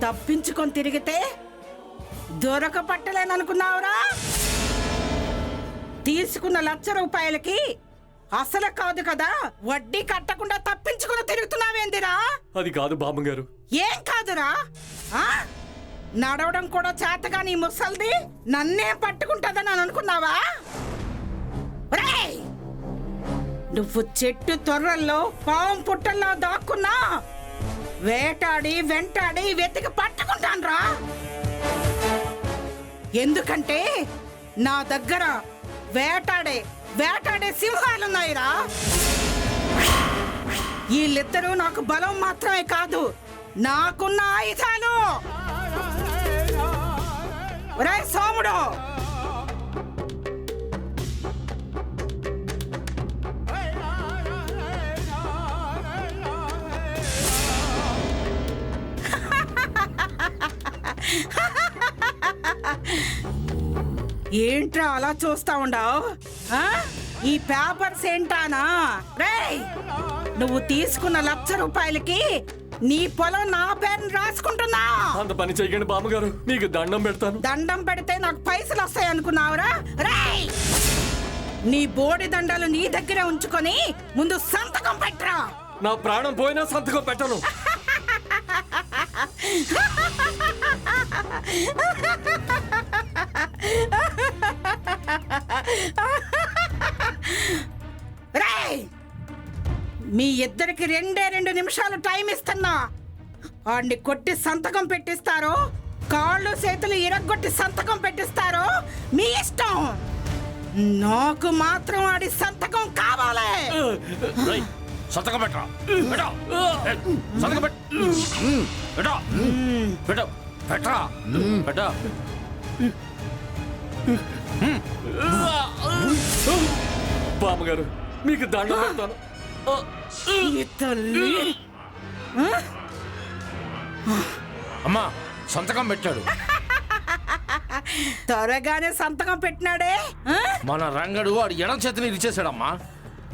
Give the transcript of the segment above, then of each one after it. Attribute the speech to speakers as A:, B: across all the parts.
A: తప్పించుకొని తిరిగితే దొరకపట్టలేననుకున్నావురా? తీసుకున్న ₹1,00,000కి అసలు కాదు కదా, వడ్డీ కట్టకుండా తప్పించుకుని తిరుగుతున్నావేందిరా?
B: అది కాదు బామ్మగారు.
A: ఏం కాదురా? నడవడం కూడా చేతగా నీ ముసల్ది నన్నేం పట్టుకుంటుందని అనుకున్నావా? నువ్వు చెట్టు తొర్రల్లో పాము పుట్టల్లో దాక్కున్నా వేటాడి వెంటాడి వెతికి పట్టుకుంటాన్రా. ఎందుకంటే నా దగ్గర వేటాడే సింహాలున్నాయిరా. వీళ్ళిద్దరూ నాకు బలం మాత్రమే కాదు, నాకున్న ఆయుధాలు. ఒరే సోముడు, ఏంట్రా అలా చూస్తా ఉండవు? ఈ పేపర్స్ ఏంటానా? రేయ్, నువ్వు తీసుకున్న ₹1,00,000కి నీ పొలం నా పేరుని రాసుకుంటున్నా.
B: అంత పని చెయ్యండి బామ్మగారు, మీకు దండం పెడతాను.
A: దండం పెడితే నాకు పైసలు వస్తాయి అనుకున్నావురా? రేయ్, నీ బోడి దండాలు నీ దగ్గరే ఉంచుకొని ముందు సంతకం పెట్టరా.
B: నా ప్రాణం పోయినా సంతకం పెట్టను. మీ ఇద్దరికి 2 నిమిషాలు టైం ఇస్తున్నా. వాడిని కొట్టి సంతకం పెట్టిస్తారో, కాళ్ళు చేతులు ఇరగొట్టి సంతకం పెట్టిస్తారో మీ ఇష్టం. నాకు మాత్రం వాడి సంతకం కావాలి.
C: సంతకం పెట్టరా, సంతకం పెట్టరా.
B: బామ్మగారు, మీకు దండం పెడతాను.
C: అమ్మా, సంతకం పెట్టాడు.
A: త్వరగానే సంతకం పెట్టినాడే.
C: మన రంగడు వాడు ఎడం చేతిని ఇచ్చేసాడమ్మా.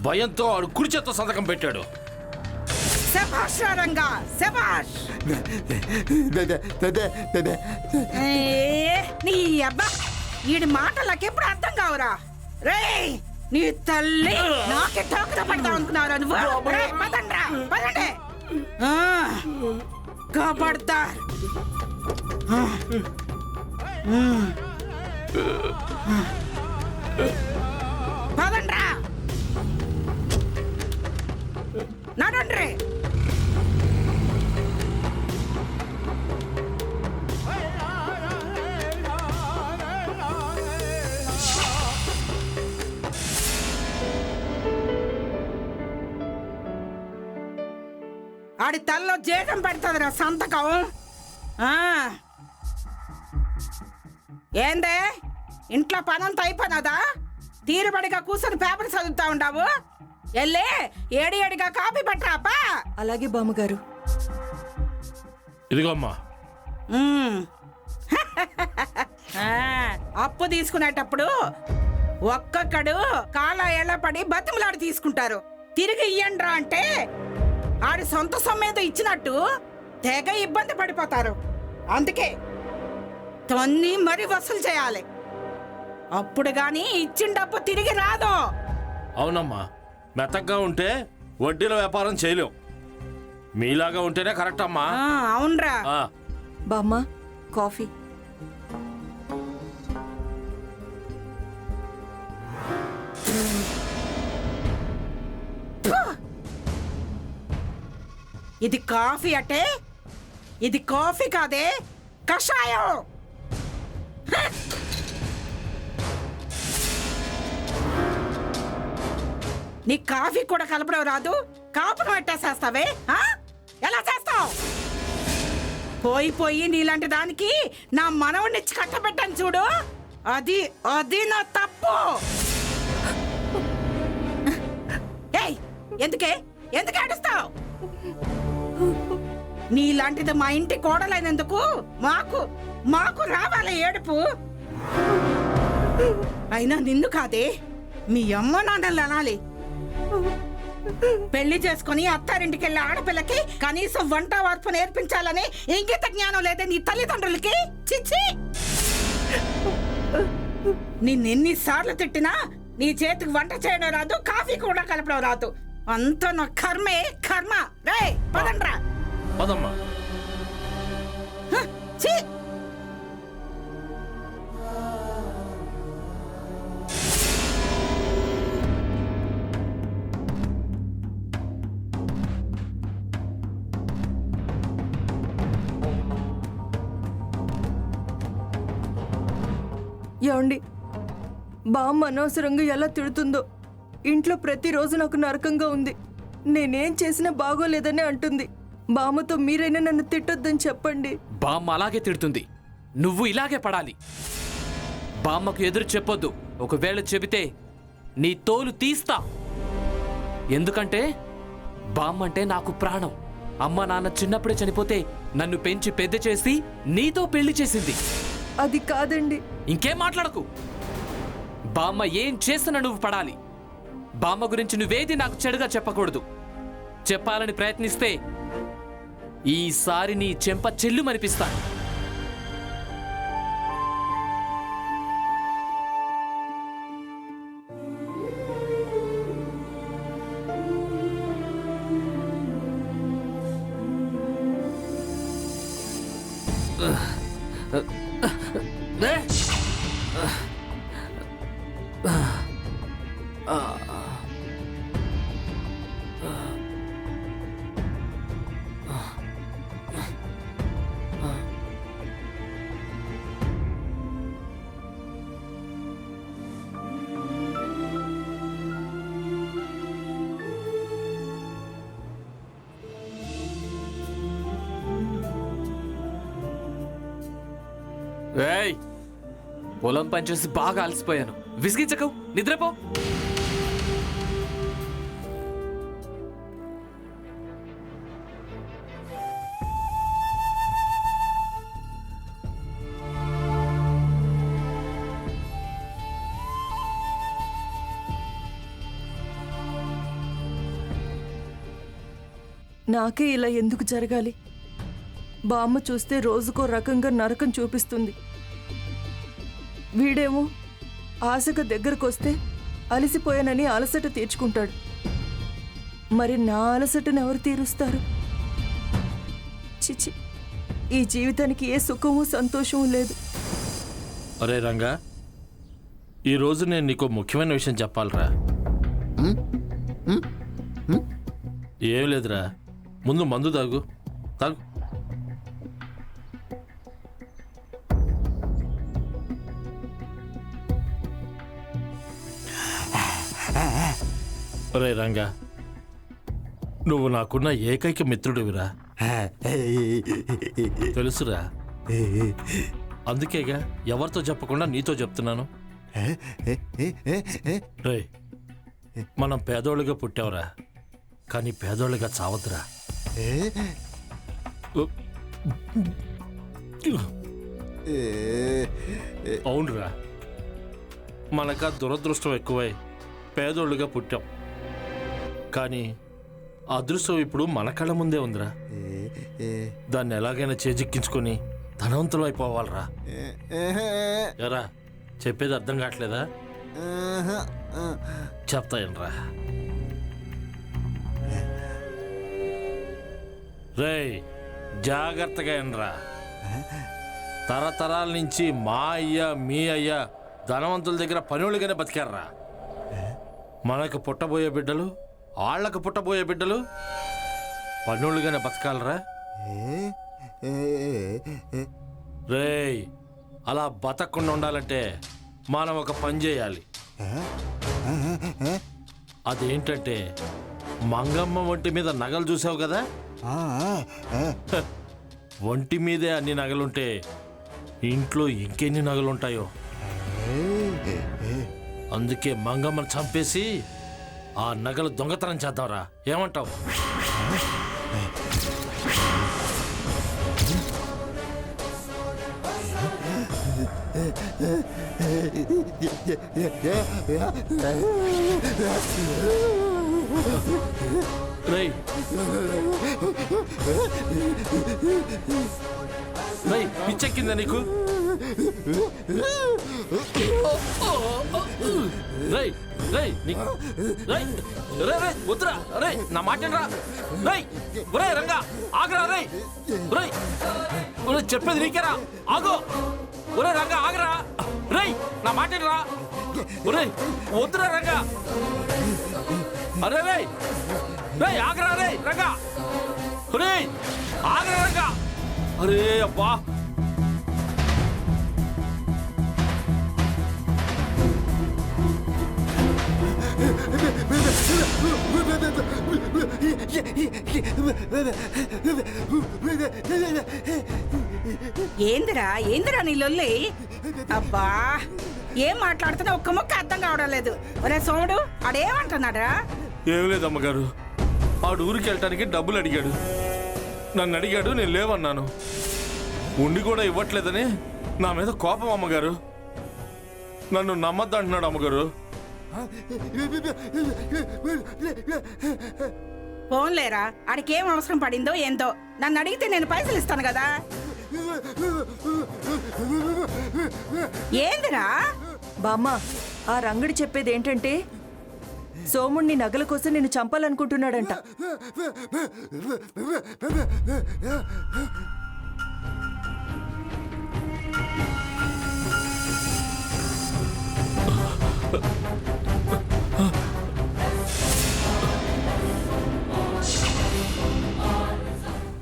C: భయంతో వాడు కుడి చేత్తో సంతకం పెట్టాడు.
A: శభాష్ రంగా, శభాష్. నీ అబ్బా, వీడి మాటలకెప్పుడు అర్థం కావురా. రేయ్, నీ తల్లి నాకే ఠోకర పడతా అనుకున్నారా నువ్వు? పదండ్రా, పదండి. కాపాడతా. పదండ్రా, నడండ్రి. ఆడి తల్లో జీతం పెడుతుందిరా సంతకం. ఏందే, ఇంట్లో పనంతా అయిపోయినదా? తీరుబడిగా కూర్చొని పేపర్ చదువుతా ఉండవు. వెళ్ళి ఏడిగా కాపీ పట్టరాపా.
D: అలాగే బామ్మగారు.
C: ఇదిగో అమ్మా.
A: అప్పు తీసుకునేటప్పుడు ఒక్కొక్కడు కాళ్ళ ఏళ్ళ పడి బతిమలాడి తీసుకుంటారు. తిరిగి ఇయ్యండ్రా అంటే ఆడి సొంత సొమ్మేదో ఇచ్చినట్టు తెగ ఇబ్బంది పడిపోతారు. అందుకే తన్ని మరి వసూలు చేయాలి. అప్పుడు గాని ఇచ్చిన డబ్బు తిరిగి రాదు.
C: అవునమ్మా, మెత్తగా ఉంటే వడ్డీల వ్యాపారం చేయలేం. మీలాగా ఉంటేనే కరెక్ట్ అమ్మా.
A: అవునరా.
D: బామ్మ, కాఫీ.
A: ఇది కాఫీ అంటే ఇది కాఫీ కాదే, కషాయం. నీ కాఫీ కూడా కలపడం రాదు, కాపురం పెట్టేసేస్తావే. ఎలా చేస్తావు? పోయి నీలాంటి దానికి నా మనవడినిచ్చి కట్టబెట్టాను చూడు, అది అది నా తప్పు. ఏయ్, ఎందుకే ఏడుస్తావు? నీలాంటిది మా ఇంటి కోడలైనందుకు మాకు రావాలి ఏడుపు. అయినా నిన్ను కాదే, మీ అమ్మ నాన్నలు అనాలి.
B: పెళ్లి చేసుకుని అత్తారింటికి వెళ్ళే ఆడపిల్లకి కనీసం వంట వార్పు నేర్పించాలని ఇంగిత జ్ఞానం లేదే నీ తల్లిదండ్రులకి. చిచ్చి, నిన్నెన్నిసార్లు తిట్టినా నీ చేతికి వంట చేయడం రాదు, కాఫీ కూడా కలపడం రాదు. అంత నా కర్మే కర్మ. రే పదండ్రా.
C: పదమ్మా.
B: హ, ఛీ.
D: ఏమండి, బామ్మ అనవసరంగా ఎలా తిడుతుందో. ఇంట్లో ప్రతిరోజు నాకు నరకంగా ఉంది. నేనేం చేసినా బాగోలేదని అంటుంది. బామ్మతో మీరైనా నన్ను తిట్టొద్దని చెప్పండి.
E: బామ్మ అలాగే తిడుతుంది, నువ్వు ఇలాగే పడాలి. బామ్మకు ఎదురు చెప్పొద్దు, ఒకవేళ చెబితే నీ తోలు తీస్తా. ఎందుకంటే బామ్మ అంటే నాకు ప్రాణం. అమ్మ నాన్న చిన్నప్పుడే చనిపోతే నన్ను పెంచి పెద్ద చేసి నీతో పెళ్లి చేసింది.
D: అది కాదండి.
E: ఇంకేం మాట్లాడకు. బామ్మ ఏం చేస్తున్నా నువ్వు పడాలి. బామ్మ గురించి నువ్వేది నాకు చెడుగా చెప్పకూడదు. చెప్పాలని ప్రయత్నిస్తే ఈసారి నీ చెంప చెల్లుమనిపిస్తాను. ఏయ్, పొలం పనిచేసి బాగా అలసిపోయాను. విసిగించకు, నిద్రపో.
D: నాకే ఇలా ఎందుకు జరగాలి? బామ్మ చూస్తే రోజుకో రకంగా నరకం చూపిస్తుంది. వీడేమో ఆశగా దగ్గరకొస్తే అలసిపోయానని అలసట తీర్చుకుంటాడు. మరి నా అలసటను ఎవరు తీరుస్తారు? చిచి, ఈ జీవితానికి ఏ సుఖము సంతోషము లేదు.
C: అరే రంగా, ఈరోజు నేను నీకు ముఖ్యమైన విషయం చెప్పాలరా. ఏం లేదురా, ముందు మందు తాగు. తాగు. ఒరే రంగా, నువ్వు నాకున్న ఏకైక మిత్రుడివిరా. తెలుసురా, అందుకేగా ఎవరితో చెప్పకుండా నీతో చెప్తున్నాను. రే, మనం పేదోళ్ళుగా పుట్టావురా, కానీ పేదోళ్ళుగా చావద్దురా. అవునురా, మనకా దురదృష్టం ఎక్కువై పేదోళ్ళుగా పుట్టాం. కానీ అదృష్టం ఇప్పుడు మన కళ్ళ ముందే ఉందిరా. దాన్ని ఎలాగైనా చేజిక్కించుకొని ధనవంతులు అయిపోవాలరా. ఎరా, చెప్పేది అర్థం కావట్లేదా? చెప్తాయనరా. రేయ్, జాగ్రత్తగా ఎనరా. తరతరాల నుంచి మా అయ్య మీ అయ్య ధనవంతుల దగ్గర పనులుగానే బతికారా. మనకు పుట్టబోయే బిడ్డలు, వాళ్ళకు పుట్టబోయే బిడ్డలు పనులుగానే బతకాలరా. రేయ్, అలా బతకకుండా ఉండాలంటే మనం ఒక పని చేయాలి. అదేంటంటే, మంగమ్మ ఒంటి మీద నగలు చూసావు కదా, ఒంటి మీదే అన్ని నగలుంటే ఇంట్లో ఇంకెన్ని నగలుంటాయో. అందుకే మంగమ్మను చంపేసి ఆ నగలు దొంగతనం చేద్దాంరా. ఏమంటావు? రేయ్ రేయ్ పిచ్చెక్కిందా నీకు? రేయ్ రేయ్ రేయ్ రే రే వద్దురా రే నా మాటరా రేయ్ ఒరే రంగా ఆగరా రేయ్ రేయ్ ఒరే చెప్పేది నీకేరా ఆగు ఒరే రంగా ఆగరా రేయ్ నా మాటరా ఒరే వద్దురా రంగా అరే రేయ్ రేయ్ ఆగరా రేయ్ రంగా రేయ్ ఆగరా రంగా అరే అబ్బా
A: ఏందిరా నీ లొల్లి? అబ్బా ఏం మాట్లాడుతున్నా ఒక్క ముక్క అర్థం కావడం లేదు. ఒరే సోముడు ఆడేమంటున్నాడా?
C: ఏం లేదు అమ్మగారు, ఆడు ఊరికి వెళ్ళటానికి డబ్బులు అడిగాడు. నన్ను అడిగాడు, నేను లేవన్నాను. ఉండి కూడా ఇవ్వట్లేదని నా మీద కోపం అమ్మగారు. నన్ను నమ్మద్దు అంటున్నాడు అమ్మగారు.
A: ఫోన్లేరా, ఆడికేం అవసరం పడిందో ఏందో. నన్ను అడిగితే నేను పైసలు ఇస్తాను కదా. ఏందిరా?
D: బామ్మ, ఆ రంగడి చెప్పేది ఏంటంటే సోముణ్ణి నగల కోసం నేను చంపాలనుకుంటున్నాడంట.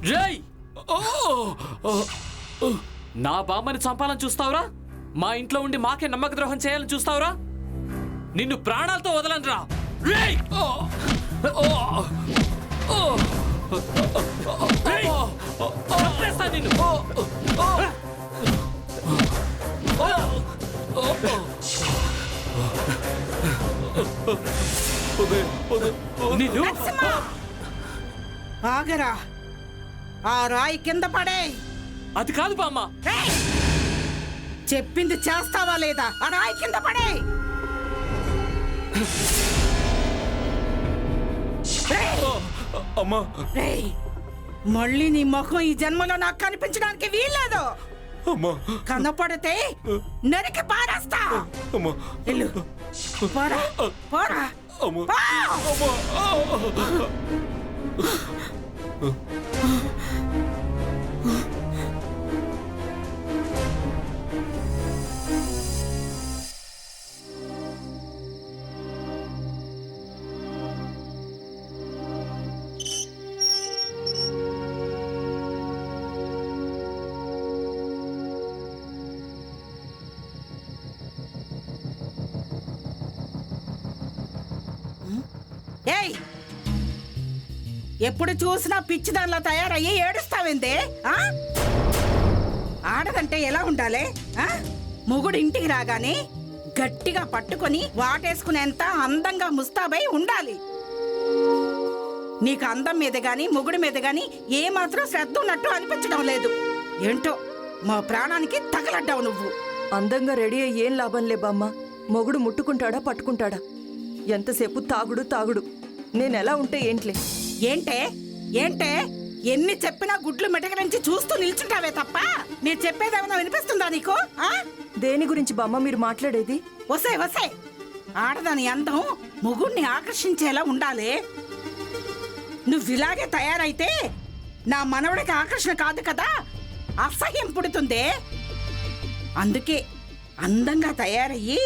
E: జై నా బామ్మని చంపాలని చూస్తావురా? మా ఇంట్లో ఉండి మాకే నమ్మక ద్రోహం చేయాలని చూస్తావురా? నిన్ను ప్రాణాలతో వదలనురా. రేయ్! రేయ్! చంపేస్తా నిన్ను. నిన్ను
A: ఆగరా, ఆ రాయి కింద పడే.
E: అది కాదు బామ్మ.
A: చెప్పింది చేస్తావా లేదా? ఆ రాయి కింద పడే.
C: అమ్మా
A: మళ్ళీ నీ ముఖం ఈ జన్మలో నాకు కనిపించడానికి వీల్లేదు.
C: అమ్మా
A: కనపడితే నరికి పారేస్తా.
C: అమ్మా
A: వెళ్ళు. పోరా, పోరా,
C: అమ్మా
A: పో.
C: అమ్మా
A: ఏయ్, ఎప్పుడు చూసినా పిచ్చిదానిలా తయారయ్యి ఏడుస్తావేందే? ఆ? ఆడదంటే ఎలా ఉండాలి? ఆ? మొగుడు ఇంటికి రాగానే గట్టిగా పట్టుకొని వాటేసుకునేంత అందంగా ముస్తాబై ఉండాలి. నీకు అందం మీద గాని మొగుడి మీద గాని ఏమాత్రం శ్రద్ధ ఉన్నట్టు అనిపించడం లేదు. ఏంటో మా ప్రాణానికి తగలడ్డావు నువ్వు.
D: అందంగా రెడీ అయ్యి ఏం లాభంలే బామ్మ. మొగుడు ముట్టుకుంటాడా పట్టుకుంటాడా? ఎంతసేపు తాగుడు తాగుడు. నేనెలా ఉంటే ఏంట్లే?
A: ఏంటే ఏంటే ఎన్ని చెప్పినా గుడ్లు మెటకరించి చూస్తూ నిల్చుంటావే తప్ప నేను చెప్పేదేమన్నా వినిపిస్తుందా నీకు? ఆ?
D: దేని గురించి బామ్మ మీరు మాట్లాడేది?
A: వసే వసే, ఆడదాని అందం మొగుణ్ణి ఆకర్షించేలా ఉండాలి. నువ్విలాగే తయారైతే నా మనవడికి ఆకర్షణ కాదు కదా, అసహ్యం పుడుతుందే. అందుకే అందంగా తయారయ్యి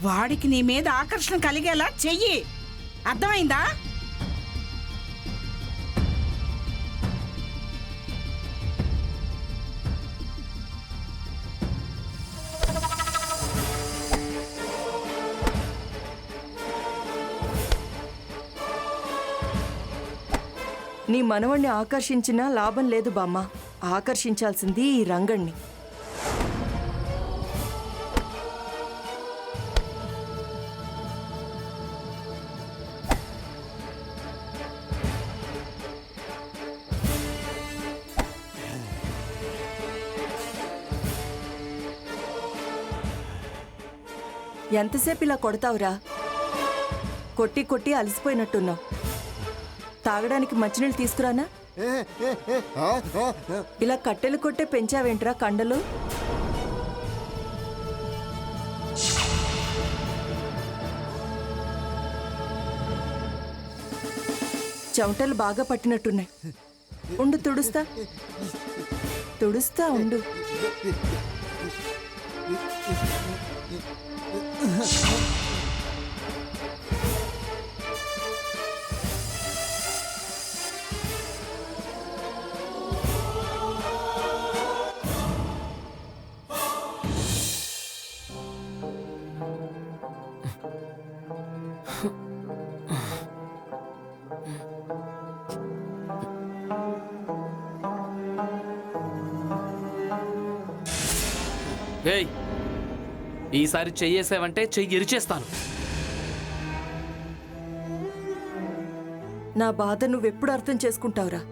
A: వాడికి నీ మీద ఆకర్షణ కలిగేలా చెయ్యి. అర్థమైందా?
D: నీ మనవణ్ణి ఆకర్షించినా లాభం లేదు బామ్మ. ఆకర్షించాల్సింది ఈ రంగణ్ణి. ఎంతసేపు ఇలా కొడతావురా? కొట్టి కొట్టి అలసిపోయినట్టున్నావు. తాగడానికి మంచినీళ్ళు తీసుకురానా? ఇలా కట్టెలు కొట్టే పెంచావేంట్రా కండలు? చెమటలు బాగా పట్టినట్టున్నాయి. ఉండు తుడుస్తా. తుడుస్తా ఉండు.
E: ఏయ్, ఈసారి చెయ్యేసావంటే చెయ్యి ఇరిచేస్తాను.
D: నా బాధ నువ్వెప్పుడు అర్థం చేసుకుంటావురా?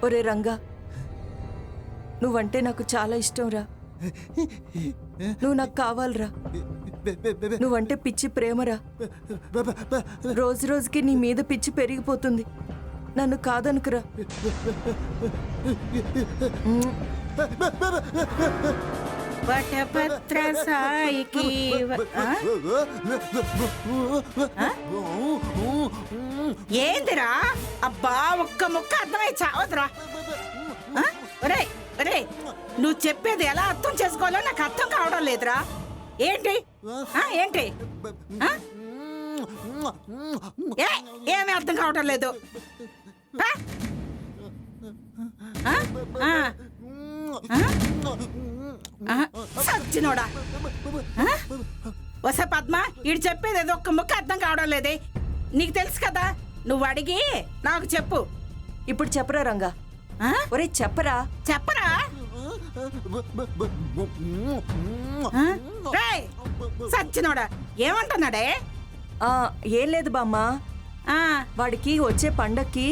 D: ఒరే రంగా, నువ్వంటే నాకు చాలా ఇష్టంరా. నువ్వు నాకు కావాలరా. నువ్వంటే పిచ్చి ప్రేమరా. రోజు రోజుకి నీ మీద పిచ్చి పెరిగిపోతుంది. నన్ను కాదనుకురా.
A: వటపత్ర సాయికి ఏందిరా? అబ్బా, ఒక్క ముక్క అర్థమై చావదురా. ఒరే ఒరే, నువ్వు చెప్పేది ఎలా అర్థం చేసుకోవాలో నాకు అర్థం కావడం లేదురా. ఏంటి ఏంటి ఏమీ అర్థం కావడం లేదు. సచ్చినోడా. వసే పద్మ, ఈడు చెప్పేది ఏదో ఒక్క ముక్క అర్థం కావడం లేదే. నీకు తెలుసు కదా, నువ్వు అడిగి నాకు చెప్పు.
D: ఇప్పుడు చెప్పరా రంగా. ఒరే చెప్పరా.
A: చెప్పరా. సచ్చినోడా, ఏమంటున్నాడే?
D: ఏం లేదు బామ్మ. వాడికి వచ్చే పండక్కి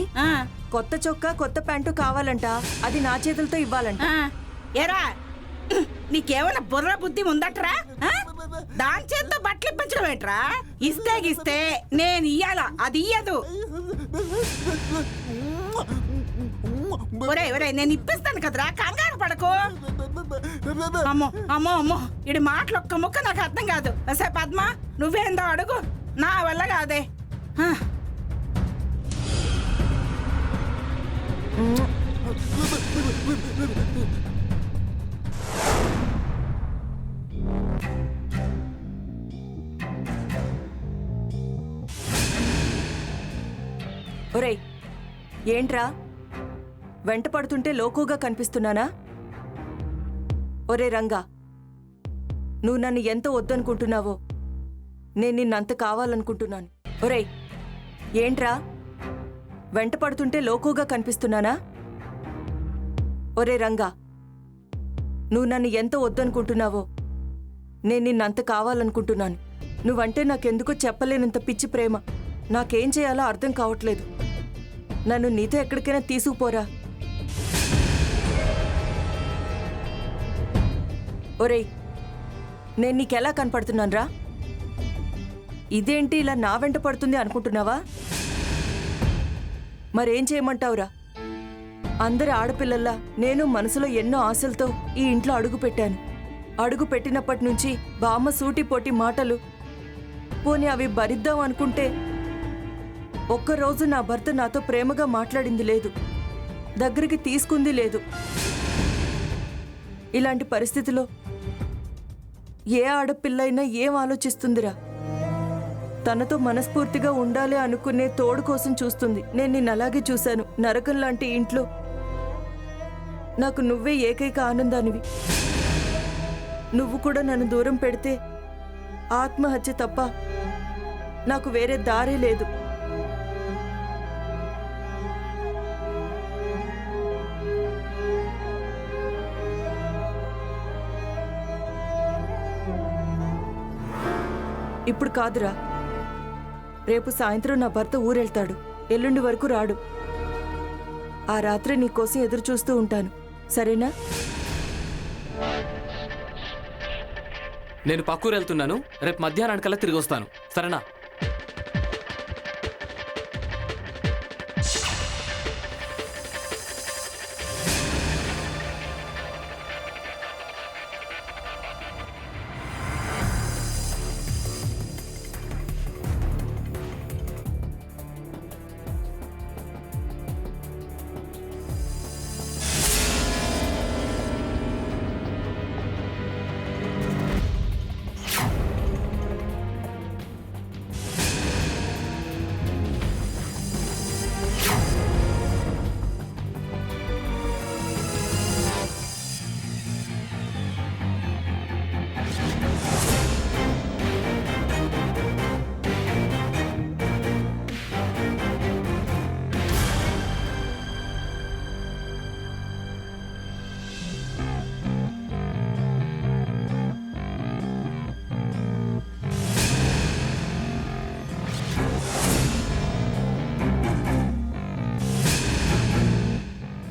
D: కొత్త చొక్కా కొత్త ప్యాంటు కావాలంట. అది నా చేతులతో ఇవ్వాలంట.
A: ఏరా, నీకేమైనా బుర్ర బుద్ధి ఉందట్రా? దాని చేత్తో బట్టలు ఇప్పించడం ఏంట్రా? ఇస్తే గిస్తే నేను ఇయ్యాలా, అది ఇయ్యదు. ఒరే ఒరే, నేను ఇప్పిస్తాను కదరా, కంగారు పడకు. అమ్మో అమ్మో అమ్మో, ఇడి మాటలు ఒక్క ముక్క నాకు అర్థం కాదు. సరే పద్మ, నువ్వేందో అడుగు, నా వల్ల కాదే.
D: ఒరేయ్, ఏంట్రా వెంట పడుతుంటే లోకుగా కనిపిస్తున్నానా? ఒరే రంగా, నువ్వు నన్ను ఎంత వద్దనుకుంటున్నావో నేను నిన్నంత కావాలనుకుంటున్నాను. ఒరేయ్, ఏంట్రా వెంట పడుతుంటే లోకుగా కనిపిస్తున్నానా? ఒరే రంగా, నువ్వు నన్ను ఎంత వద్దనుకుంటున్నావో నేను నిన్నంత కావాలనుకుంటున్నాను. నువ్వంటే నాకెందుకో చెప్పలేనంత పిచ్చి ప్రేమ. నాకేం చేయాలో అర్థం కావట్లేదు. నన్ను నీతో ఎక్కడికైనా తీసుకుపోరా. ఒరేయ్, నేను నీకెలా కనపడుతున్నాను రా? ఇదేంటి ఇలా నా వెంట పడుతుంది అనుకుంటున్నావా? మరేం చేయమంటావురా? అందరి ఆడపిల్లల్లా నేను మనసులో ఎన్నో ఆశలతో ఈ ఇంట్లో అడుగు పెట్టాను. అడుగు పెట్టినప్పటి నుంచి బామ్మ సూటిపోటి మాటలు, పోనీ అవి భరిద్దాం అనుకుంటే ఒక్కరోజు నా భర్త నాతో ప్రేమగా మాట్లాడింది లేదు, దగ్గరికి తీసుకుంది లేదు. ఇలాంటి పరిస్థితిలో ఏ ఆడపిల్లైనా ఏం ఆలోచిస్తుందిరా? తనతో మనస్ఫూర్తిగా ఉండాలి అనుకునే తోడు కోసం చూస్తుంది. నేను నిన్ను అలాగే చూశాను. నరకం లాంటి ఇంట్లో నాకు నువ్వే ఏకైక ఆనందానివి. నువ్వు కూడా నన్ను దూరం పెడితే ఆత్మహత్య తప్ప నాకు వేరే దారే లేదు. ఇప్పుడు కాదురా, రేపు సాయంత్రం నా భర్త ఊరెళ్తాడు. ఎల్లుండి వరకు రాడు. ఆ రాత్రి నీకోసం ఎదురు చూస్తూ ఉంటాను, సరేనా?
E: నేను పక్కూరు వెళ్తున్నాను. రేపు మధ్యాహ్నానికల్లా తిరిగి వస్తాను, సరేనా?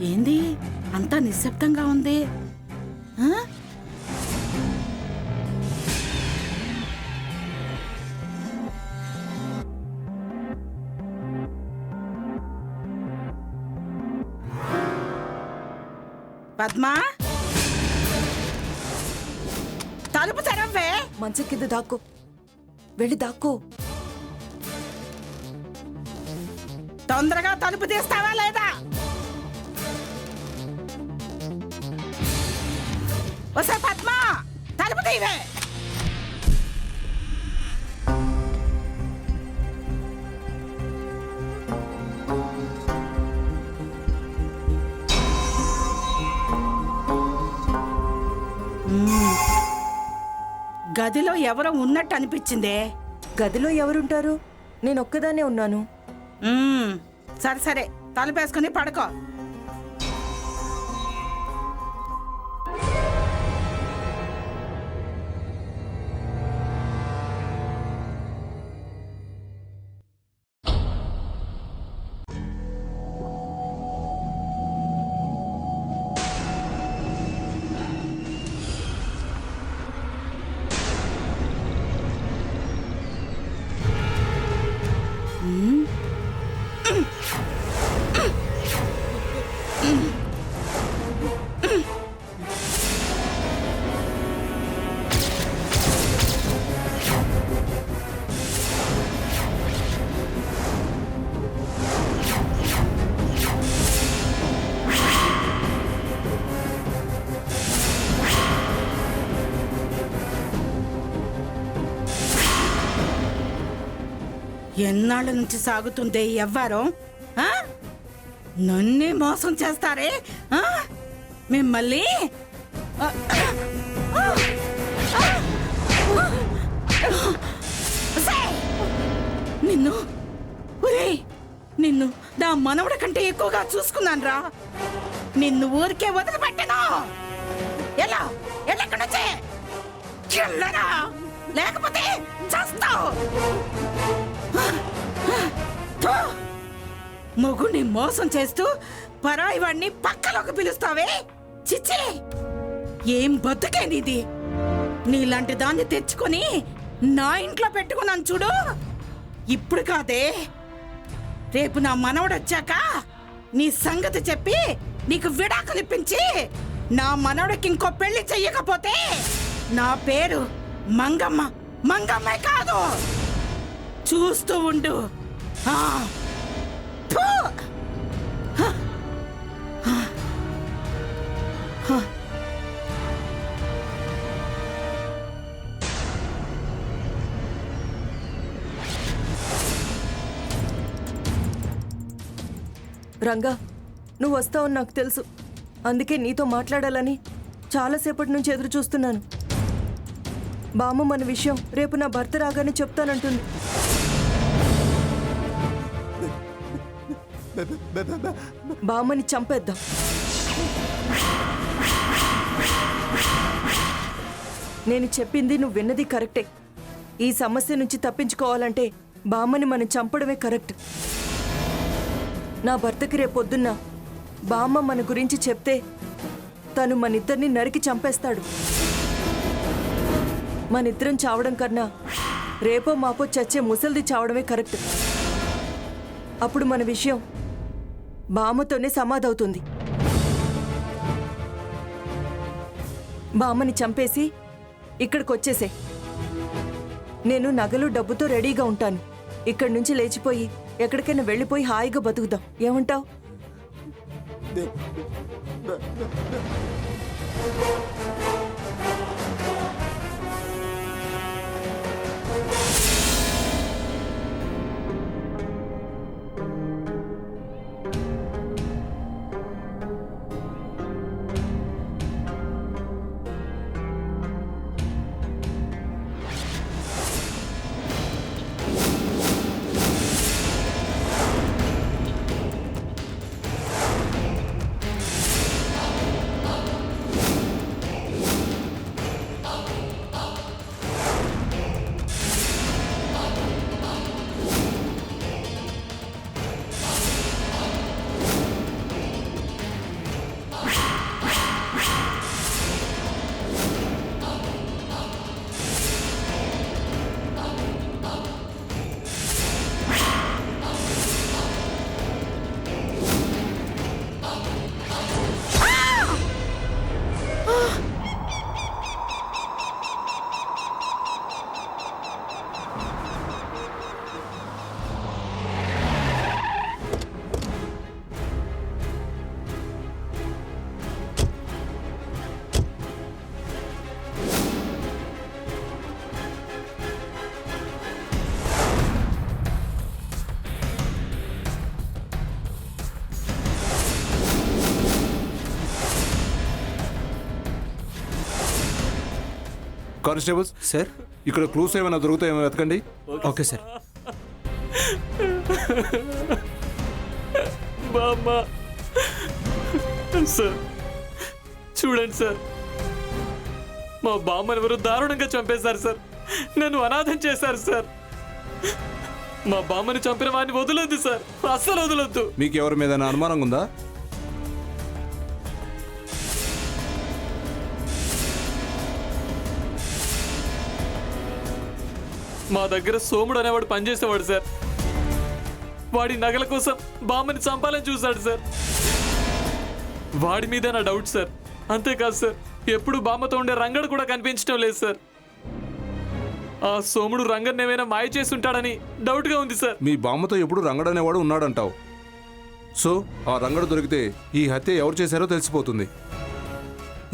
A: ఏంది అంతా నిశ్శబ్దంగా ఉంది? ఆ? పద్మా, తలుపు తెరవ్వే.
D: మంచం కింద దాక్కో, వెళ్ళి దాక్కో.
A: తొందరగా తలుపు తీస్తావా లేదా? వసే పద్మా, తలుపు తీవే. గదిలో ఎవరో ఉన్నట్టు అనిపించిందే.
D: గదిలో ఎవరుంటారు? నేను ఒక్కదానే ఉన్నాను.
A: సరే సరే, తలుపేసుకుని పడుకో. ఎన్నాళ్ళ నుంచి సాగుతుందే ఎవ్వరం? నన్నే మోసం చేస్తారే మిమ్మల్ని. నిన్ను నిన్ను నా మనవడి కంటే ఎక్కువగా చూసుకున్నాను రా. నిన్ను ఊరికే వదిలిపెట్టను. ఎలా ఎక్కడి నుంచి వెళ్ళరా, లేకపోతే చేస్తావు. మొగుడిని మోసం చేస్తూ పరాయి వాడిని పక్కలోకి పిలుస్తావే, చిచ్చి ఏం బతుకేనిది. నీలాంటి దాన్ని తెచ్చుకొని నా ఇంట్లో పెట్టుకున్నాను చూడు. ఇప్పుడు కాదే, రేపు నా మనవడు వచ్చాక నీ సంగతి చెప్పి నీకు విడాకులు ఇప్పించి నా మనవడికి ఇంకో పెళ్లి చెయ్యకపోతే నా పేరు మంగమ్మ మంగమ్మే కాదు. చూస్తూ ఉండు. ఆ. ఫు!
D: రంగా, నువ్వు వస్తావని నాకు తెలుసు. అందుకే నీతో మాట్లాడాలని చాలాసేపటి నుంచి ఎదురు చూస్తున్నాను. బామ్మ మన విషయం రేపు నా భర్త రాగానే చెప్తానంటుంది. బామ్మని చంపేద్దాం. నేను చెప్పింది నువ్వు విన్నది కరెక్టే. ఈ సమస్య నుంచి తప్పించుకోవాలంటే బామ్మని మనం చంపడమే కరెక్ట్. నా భర్తకి రేపొద్దున్న బామ్మ మన గురించి చెప్తే తను మనిద్దరిని నరికి చంపేస్తాడు. మనిద్దరం చావడం కన్నా రేపో మాపో చచ్చే ముసలిది చావడమే కరెక్ట్. అప్పుడు మన విషయం బామ్మతోనే సమాధవుతుంది. బామ్మని చంపేసి ఇక్కడికి వచ్చేసే. నేను నగలు డబ్బుతో రెడీగా ఉంటాను. ఇక్కడి నుంచి లేచిపోయి ఎక్కడికైనా వెళ్ళిపోయి హాయిగా బతుకుదాం. ఏమంటావ్?
F: కానిస్టేబుల్స్ సార్, ఇక్కడ క్లూస్ ఏమైనా దొరుకుతాయేమో వెతకండి.
G: Okay sir.
E: బామ్మ సార్, చూడండి సార్, మా బామ్మని ఎవరు దారుణంగా చంపేశారు సార్. నన్ను అనాథం చేశారు సార్. మా బామ్మని చంపిన వాడిని వదలొద్దు సార్, అస్సలు వదలొద్దు.
F: మీకు ఎవరి మీద అనుమానం ఉందా?
E: మా దగ్గర సోముడు అనేవాడు పనిచేసేవాడు సార్. వాడి నగల కోసం బామ్మని చంపాలని చూశాడు సార్. వాడి మీద నా డౌట్ సార్. అంతేకాదు సార్, ఎప్పుడు బామ్మతో ఉండే రంగడు కూడా కనిపించడం లేదు సార్. ఆ సోముడు రంగన్ ఏమైనా మాయ చేసి ఉంటాడని డౌట్గా ఉంది సార్.
F: మీ బామ్మతో ఎప్పుడు రంగడనేవాడు ఉన్నాడంటావు. సో ఆ రంగడు దొరికితే ఈ హత్య ఎవరు చేశారో తెలిసిపోతుంది.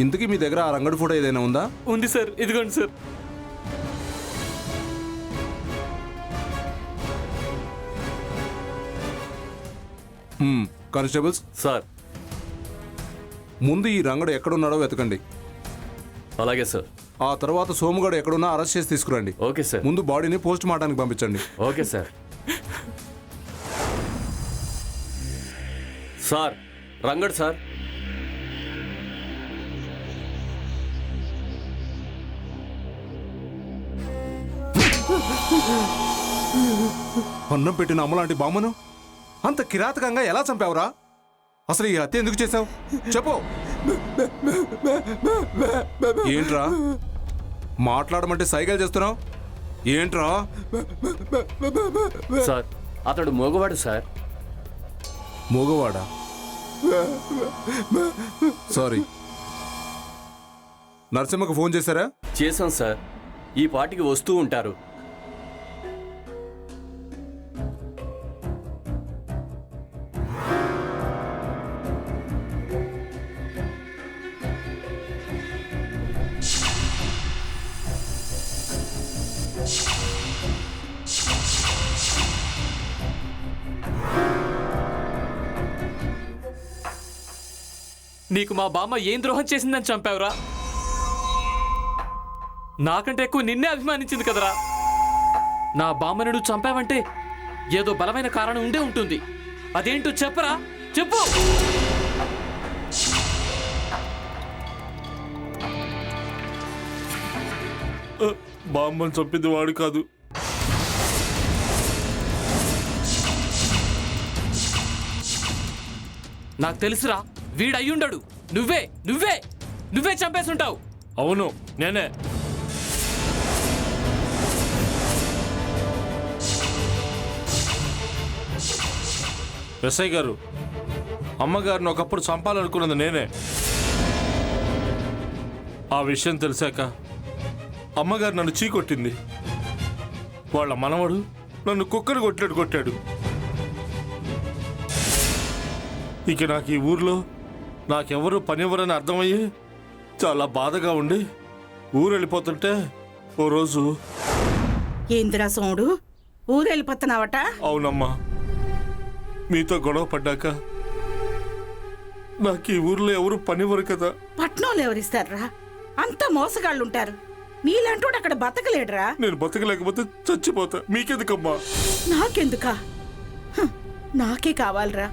F: ఇంతకీ మీ దగ్గర ఆ రంగడు ఫోటో ఏదైనా ఉందా?
E: ఉంది సార్, ఇదిగోండి సార్.
F: Constables
G: sir.
F: ముందు ఈ రంగడు ఎక్కడున్నాడో వెతకండి.
G: అలాగే సార్.
F: ఆ తర్వాత సోముగాడు ఎక్కడున్నా అరెస్ట్ చేసి తీసుకురండి.
G: Okay sir.
F: ముందు బాడీని పోస్ట్ మార్టానికి పంపించండి.
G: Okay sir. సార్, రంగడు సార్.
F: అన్నం పెట్టిన అమ్మలాంటి బామ్మను అంత కిరాతకంగా ఎలా చంపావురా? అసలు ఈ హత్య ఎందుకు చేశావు చెప్పు. ఏంట్రా మాట్లాడమంటే సైగలు చేస్తున్నావు? ఏంట్రా?
G: సార్ అతడు మగవాడు సార్.
F: మగవాడా? సారీ. నరసింహకు ఫోన్ చేశారా?
G: చేశాం సార్. ఈ పాటికి వస్తూ ఉంటారు.
E: నీకు మా బామ్మ ఏం ద్రోహం చేసిందని చంపావురా? నాకంటే ఎక్కువ నిన్నే అభిమానించింది కదరా. నా బామ్మను నువ్వు చంపావంటే ఏదో బలమైన కారణం ఉండే ఉంటుంది. అదేంటో చెప్పరా, చెప్పు.
C: బామ్మని చంపింది వాడు కాదు.
E: నాకు తెలుసురా, వీడయ్యుండడు. నువ్వే నువ్వే నువ్వే చంపేసుంటావు.
C: అవును, నేనే. ఎస్ఐ గారు, అమ్మగారిని ఒకప్పుడు చంపాలనుకున్నది నేనే. ఆ విషయం తెలిసాక అమ్మగారు నన్ను చీకొట్టింది. వాళ్ళ మనవడు నన్ను కుక్కను కొట్టాడు కొట్టాడు. ఇక నాకు ఈ ఊర్లో నాకెవరు పనివ్వరని అర్థమయ్యి చాలా బాధగా ఉండి ఊరు వెళ్ళిపోతుంటే ఓ రోజు.
B: ఏందిరా సోముడు, ఊరెళ్ళిపోతున్నావట?
C: అవునమ్మా, మీతో గొడవ పడ్డాక నాకు ఈ ఊర్లో ఎవరు పనివ్వరు కదా.
B: పట్నంలో ఎవరిస్తారా? అంతా మోసగాళ్ళుంటారు. నీలాంటోడు అక్కడ బతకలేడురా.
C: నేను బతకలేకపోతే చచ్చిపోతా. మీకెందుకమ్మా?
B: నాకెందుకా? నాకే కావాలరా.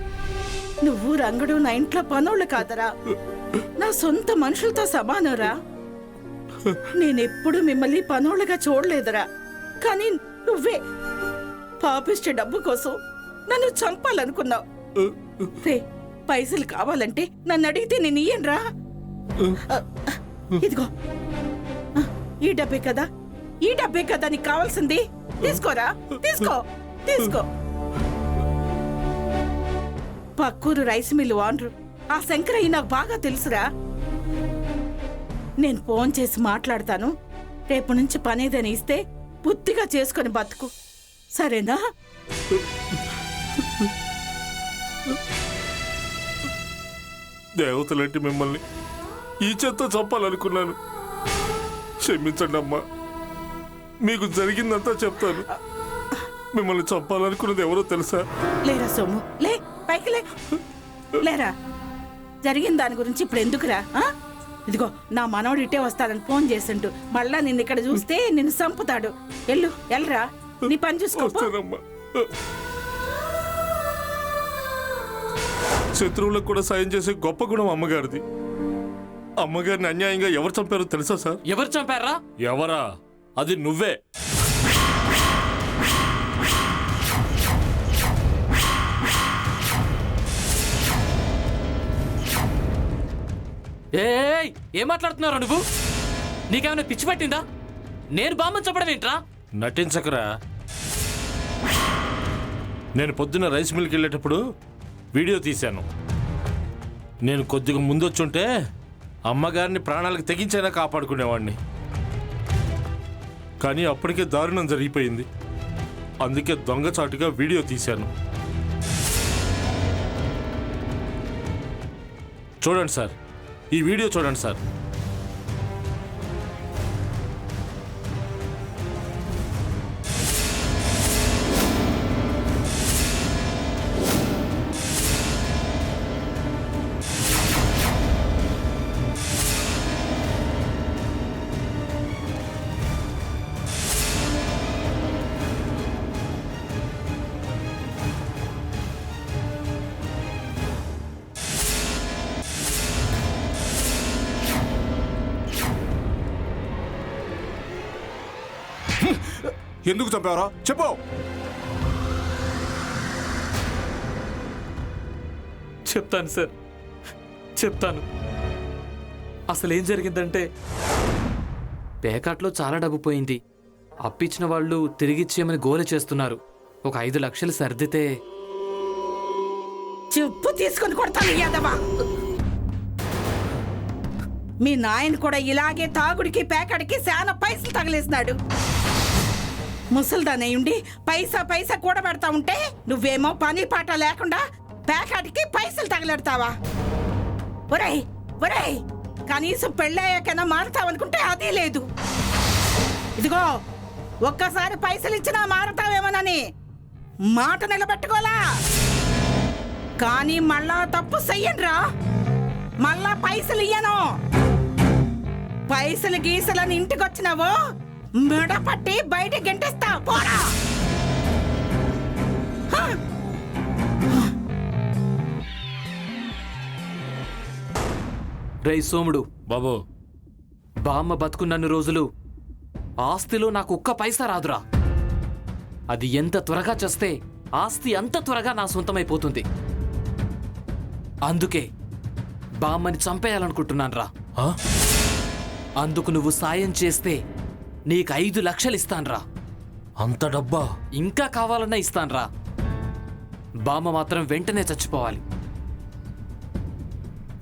B: నువ్వు రంగడు నా ఇంట్లో పనోళ్ళు కాదరా, నా సొంత మనుషులతో సమానరా. నేనెప్పుడు మిమ్మల్ని పనోళ్ళుగా చూడలేదురా. కానీ నువ్వే పాపిష్టి డబ్బు కోసం నన్ను చంపాలనుకున్నావు. రే, పైసలు కావాలంటే నన్ను అడిగితే నేను ఇయ్యనురా. ఇదిగో, ఈ డబ్బే కదా, ఈ డబ్బే కదా నీకు కావాల్సింది. తీసుకోరా, తీసుకో తీసుకో. పక్కూరు రైస్ మిల్లు ఓనరు ఆ శంకరయ్య నాకు బాగా తెలుసురా. నేను ఫోన్ చేసి మాట్లాడతాను. రేపు నుంచి పనేదని ఇస్తే బుద్ధిగా చేసుకొని బతుకు, సరేనా?
C: దేవతలంటే మిమ్మల్ని ఈ చేత్తో చంపాలనుకున్నాను. క్షమించండి అమ్మా. మీకు జరిగిందంతా చెప్తాను. మిమ్మల్ని చంపాలనుకున్నది ఎవరో తెలుసా?
B: లేరా సోము, లే పైకి లే. లేరా, జరిగిన దాని గురించి ఇప్పుడు ఎందుకురా? ఇదిగో, నా మనవడు ఇట్టే వస్తాడని ఫోన్ చేసిండు. మళ్ళా నిన్ను ఇక్కడ చూస్తే నిన్ను చంపుతాడు. ఎల్లురా, నీ పని చూసుకో.
C: వస్తానమ్మా. శత్రువులకు కూడా సాయం చేసే గొప్ప గుణం అమ్మగారిది. అమ్మగారిని అన్యాయంగా ఎవరు చంపారో తెలుసా సార్?
E: ఎవరు చంపారా?
C: ఎవరా? అది నువ్వే.
E: ఏం మాట్లాడుతున్నారా నువ్వు? నీకేమైనా పిచ్చి పట్టిందా? నేను బామ్మని చెప్పడం ఏంట్రా?
C: నటించకరా. నేను పొద్దున్న రైస్ మిల్కి వెళ్ళేటప్పుడు వీడియో తీశాను. నేను కొద్దిగా ముందొచ్చుంటే అమ్మగారిని ప్రాణాలకు తెగించైనా కాపాడుకునేవాడిని. కానీ అప్పటికే దారుణం జరిగిపోయింది. అందుకే దొంగచాటుగా వీడియో తీశాను. చూడండి సార్, ఈ వీడియో చూడండి సార్.
F: ఎందుకు చంపావరా? చెప్పు.
E: చెప్తాను సార్, చెప్తాను. అసలు ఏం జరిగిందంటే, పేకాట్లో చాలా డబ్బు పోయింది. అప్పిచ్చిన వాళ్ళు తిరిగిచ్చేయమని గోల చేస్తున్నారు. ఒక 5 లక్షలు సర్దితే
A: చెప్పు తీసుకొని కొడతాను యాదవా. మీ నాయన కూడా ఇలాగే తాగుడికి పేకాడికి చాలా పైసలు తగిలేసినాడు. ముసల్దానయ్యుండి పైసా పైసా కూడబెడతా ఉంటే నువ్వేమో పని పాట లేకుండా పేకాడికి పైసలు తగలెడతావా? ఒరేయ్ ఒరేయ్, కనీసం పెళ్ళయ్యాకైనా మారుతావనుకుంటే అదే లేదు. ఇదిగో ఒక్కసారి పైసలు ఇచ్చినా మారతావేమోనని మాట నిలబెట్టుకోలా. కానీ మళ్ళా తప్పు చెయ్యనురా, మళ్ళా పైసలు ఇయ్యను. పైసలు గీసలని ఇంటికొచ్చినావో మెడ పట్టి బయట గెంటేస్తా పోరా. హ!
E: రేయ్ సోముడు,
C: బాబు
E: బామ్మ బతుకున్నన్ని రోజులు ఆస్తిలో నాకు ఒక్క పైసా రాదురా. అది ఎంత త్వరగా చేస్తే ఆస్తి అంత త్వరగా నా సొంతమైపోతుంది. అందుకే బామ్మని చంపేయాలనుకుంటున్నాను రా.
C: ఆ?
E: అందుకు నువ్వు సాయం చేస్తే నీకు 5 లక్షలు ఇస్తాన్రా.
C: అంత డబ్బా?
E: ఇంకా కావాలన్నా ఇస్తాన్రా. బామ్మ మాత్రం వెంటనే చచ్చిపోవాలి.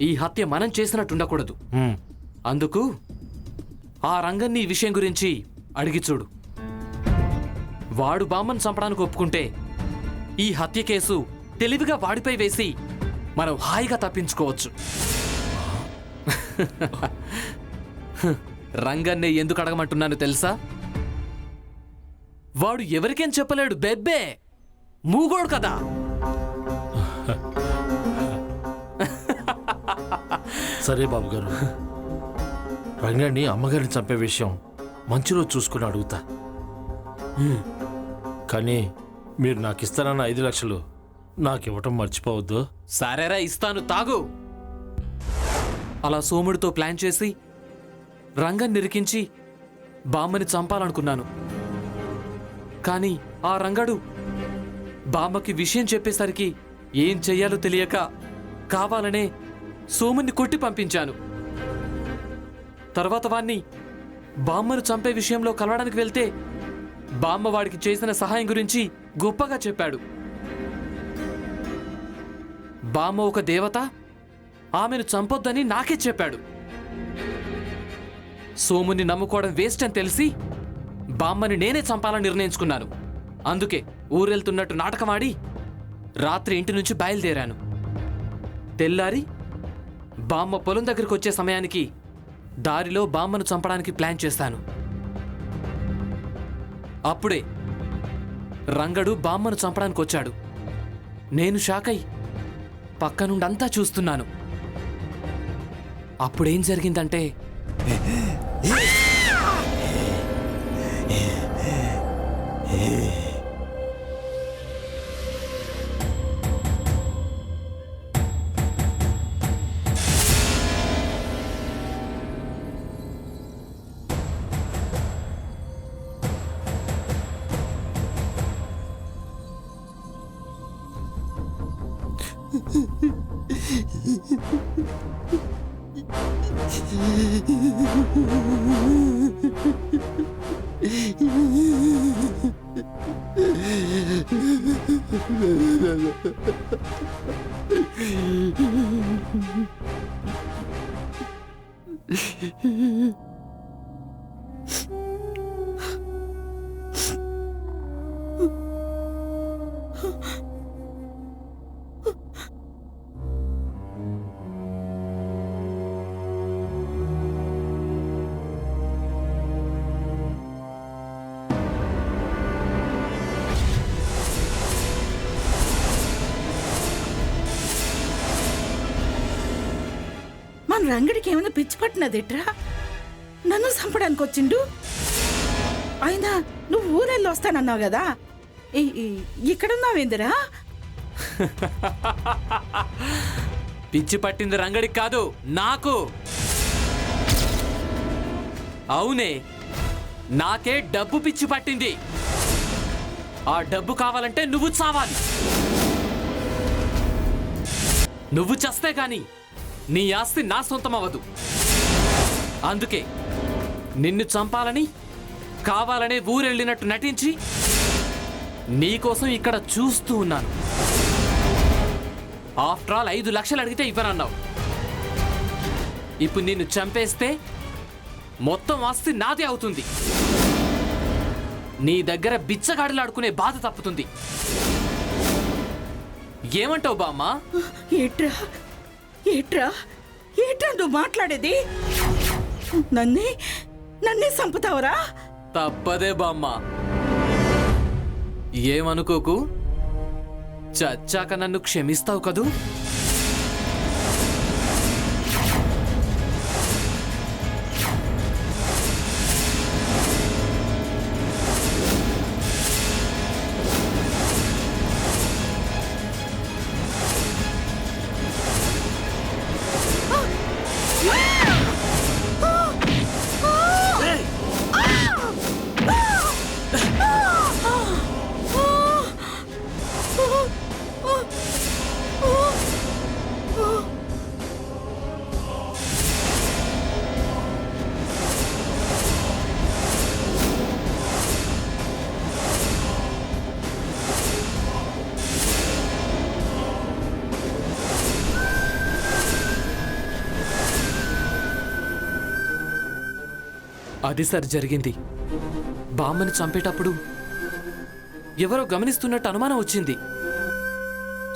E: ఈ హత్య మనం చేసినట్టుండకూడదు.
C: ఉమ్.
E: అందుకు ఆ రంగన్ని ఈ విషయం గురించి అడిగి చూడు. వాడు బామ్మను చంపడానికి ఒప్పుకుంటే ఈ హత్య కేసు తెలివిగా వాడిపై వేసి మనం హాయిగా తప్పించుకోవచ్చు. రంగన్నే ఎందుకు అడగమంటున్నాను తెలుసా? వాడు ఎవరికేం చెప్పలేడు, బెబ్బే మూగోడు కదా.
C: సరే బాబు గారు, రంగాన్ని అమ్మగారిని చంపే విషయం మంచి రోజు చూసుకుని అడుగుతా. కానీ మీరు నాకు ఇస్తానన్న 5 లక్షలు నాకు ఇవ్వటం మర్చిపోవద్దు.
E: సరేరా, ఇస్తాను, తాగు. అలా సోముడితో ప్లాన్ చేసి రంగన్ నిరికించి బామ్మని చంపాలనుకున్నాను. కానీ ఆ రంగడు బామ్మకి విషయం చెప్పేసరికి ఏం చెయ్యాలో తెలియక కావాలనే సోముని కొట్టి పంపించాను. తర్వాత వాణ్ణి బామ్మను చంపే విషయంలో కలవడానికి వెళ్తే బామ్మ వాడికి చేసిన సహాయం గురించి గొప్పగా చెప్పాడు. బామ్మ ఒక దేవత, ఆమెను చంపొద్దని నాకే చెప్పాడు. సోముని నమ్ముకోవడం వేస్ట్ అని తెలిసి బామ్మని నేనే చంపాలని నిర్ణయించుకున్నాను. అందుకే ఊరెళ్తున్నట్టు నాటకమాడి రాత్రి ఇంటి నుంచి బయలుదేరాను. తెల్లారి బామ్మ పొలం దగ్గరికి వచ్చే సమయానికి దారిలో బామ్మను చంపడానికి ప్లాన్ చేశాను. అప్పుడే రంగడు బామ్మను చంపడానికి వచ్చాడు. నేను షాక్ అయి పక్క నుండంతా చూస్తున్నాను. అప్పుడేం జరిగిందంటే,
A: మన రంగడికి ఏమైనా పిచ్చి పట్టినదిట్రా? నన్ను చంపడానికి వచ్చిండు. అయినా నువ్వు ఊరెళ్ళి వస్తానన్నావు కదా, ఇక్కడున్నావేందిరా?
E: పిచ్చి పట్టింది రంగడికి కాదు, నాకు. అవునే, నాకే డబ్బు పిచ్చి పట్టింది. ఆ డబ్బు కావాలంటే నువ్వు చావాలి. నువ్వు చస్తే గాని నీ ఆస్తి నా సొంతం అవ్వదు. అందుకే నిన్ను చంపాలని కావాలనే ఊరెళ్ళినట్టు నటించి నీకోసం ఇక్కడ చూస్తూ ఉన్నాను. ఆఫ్టర్ ఆల్ 5 లక్షలు అడిగితే ఇవ్వనన్నావు. ఇప్పుడు నిన్ను చంపేస్తే మొత్తం ఆస్తి నాదే అవుతుంది. నీ దగ్గర బిచ్చగాడిలాడుకునే బాధ తప్పుతుంది. ఏమంటావు బామ్మ?
B: ఏట్రా ఏట్రా ఏట్రా నువ్వు మాట్లాడేది? నన్నే చంపుతావురా?
E: తప్పదే బామ్మ. ఏమనుకోకు, చచ్చాక నన్ను క్షమిస్తావు కదూ? అది సార్ జరిగింది. బామ్మని చంపేటప్పుడు ఎవరో గమనిస్తున్నట్టు అనుమానం వచ్చింది.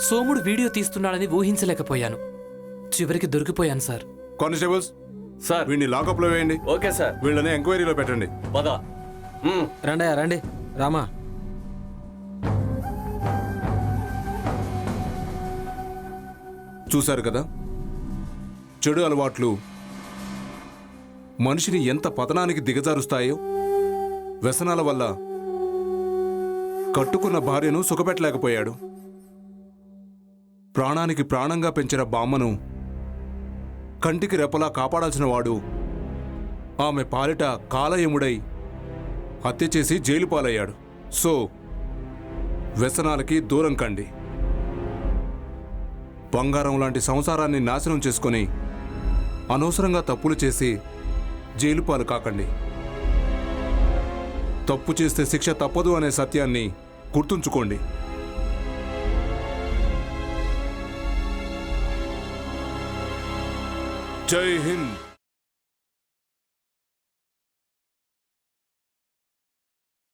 E: సోముడు వీడియో తీస్తున్నాడని ఊహించలేకపోయాను. చివరికి దొరికిపోయాను సార్.
F: కానిస్టేబుల్స్,
G: సార్
F: వీడిని లాకప్లో వేయండి.
G: Okay sir.
F: వీళ్ళని ఎంక్వైరీలో పెట్టండి.
G: పద.
H: రండి రామా.
F: చూశారు కదా, చెడు అలవాట్లు మనిషిని ఎంత పతనానికి దిగజారుస్తాయో. వ్యసనాల వల్ల కట్టుకున్న భార్యను సుఖపెట్టలేకపోయాడు. ప్రాణానికి ప్రాణంగా పెంచిన బామ్మను కంటికి రెప్పలా కాపాడాల్సిన వాడు ఆమె పాలిట కాలయముడై హత్య చేసి జైలు పాలయ్యాడు. సో వ్యసనాలకి దూరం కండి. బంగారం లాంటి సంసారాన్ని నాశనం చేసుకొని అనవసరంగా తప్పులు చేసి జైలు పాలు కాకండి. తప్పు చేస్తే శిక్ష తప్పదు అనే సత్యాన్ని గుర్తుంచుకోండి. జై హింద్.